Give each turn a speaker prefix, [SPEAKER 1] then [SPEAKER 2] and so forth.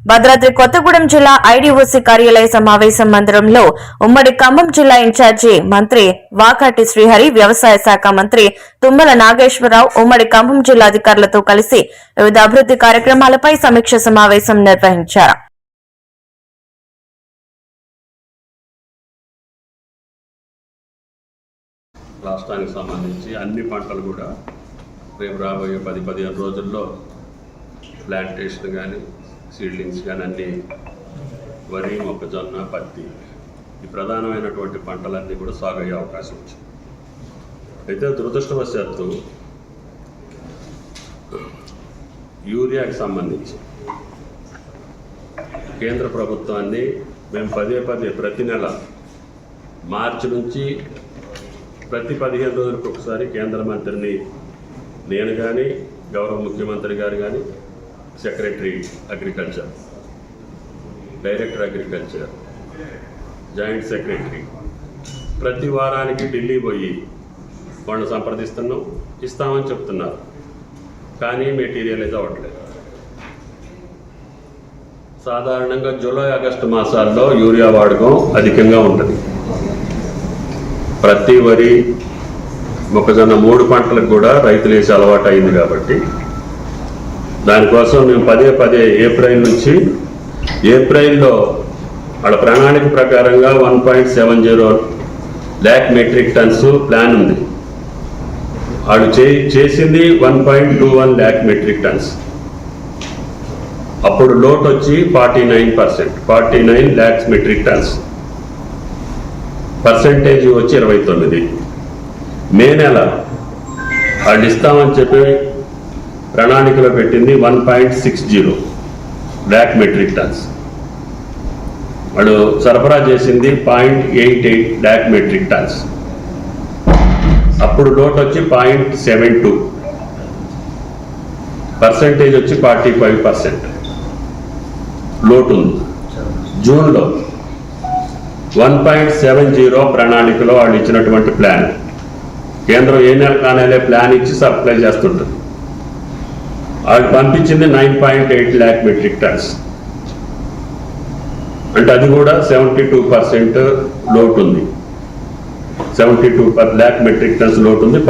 [SPEAKER 1] భద్రాద్రి కొత్తగూడెం జిల్లా ఐడీఓసీ కార్యాలయ సమావేశం మందిరంలో ఉమ్మడి ఖమ్మం జిల్లా ఇన్ఛార్జి మంత్రి వాకాటి శ్రీహరి, వ్యవసాయ శాఖ మంత్రి తుమ్మల నాగేశ్వరరావు ఉమ్మడి ఖమ్మం జిల్లా అధికారులతో కలిసి వివిధ అభివృద్ధి కార్యక్రమాలపై సమీక్ష సమావేశం నిర్వహించారు.
[SPEAKER 2] రాష్ట్రానికి సంబంధించి అన్ని పంటలు కూడా రేపు రాబోయే 10-15 రోజుల్లో ప్లాంటేషన్ కానీ సీడ్లింగ్స్ కానీ అన్నీ వరి, మొక్కజొన్న, పత్తి ఈ ప్రధానమైనటువంటి పంటలన్నీ కూడా సాగు అయ్యే అవకాశం వచ్చింది. అయితే దురదృష్టవశాత్తు యూరియాకి సంబంధించి కేంద్ర ప్రభుత్వాన్ని మేము పదే ప్రతి నెల మార్చి నుంచి ప్రతి 15 రోజులకు ఒకసారి కేంద్ర మంత్రిని నేను కానీ, గౌరవ ముఖ్యమంత్రి గారు కానీ, secretary agriculture, director agriculture, joint secretary ప్రతి వారానికి ఢిల్లీ పోయి వాళ్ళని సంప్రదిస్తున్నాం, ఇస్తామని చెప్తున్నారు. కానీ మెటీరియలైజ్ అవ్వట్లేదు. సాధారణంగా జూలై, ఆగస్టు మాసాల్లో యూరియా వాడకం అధికంగా ఉంటుంది. ప్రతి వరి, మొక్కజొన్న 3 పంటలకు కూడా రైతులు వేసే అలవాటు అయింది. కాబట్టి దానికోసం మేము పదే ఏప్రిల్ నుంచి ఏప్రిల్లో వాళ్ళ ప్రణాళిక ప్రకారంగా 1.70 lakh మెట్రిక్ టన్స్ ప్లాన్ ఉంది. వాళ్ళు చేసింది 1.21 lakh మెట్రిక్ టన్స్. అప్పుడు లోట్ వచ్చి 49%, 49 lakhs మెట్రిక్ టన్స్. పర్సెంటేజ్ వచ్చి 29. మే నెల వాళ్ళు ఇస్తామని చెప్పి ప్రణాళికలో పెట్టింది 1.60 lakh మెట్రిక్ టన్స్. వాళ్ళు సరఫరా చేసింది 0.88 lakh మెట్రిక్ టన్స్. అప్పుడు లోట్ వచ్చి 0.72, పర్సెంటేజ్ వచ్చి 45% లోటు ఉంది. జూన్లో 1.70 ప్రణాళికలో వాళ్ళు ఇచ్చినటువంటి ప్లాన్, కేంద్రం ఏ నెల కానేలే ప్లాన్ ఇచ్చి సప్లై చేస్తుంటుంది. వాళ్ళు పంపించింది 9.8 lakh మెట్రిక్ టన్స్. అంటే అది కూడా 72% లోటు ఉంది. 72 lakh మెట్రిక్ టన్స్ లోటు ఉంది.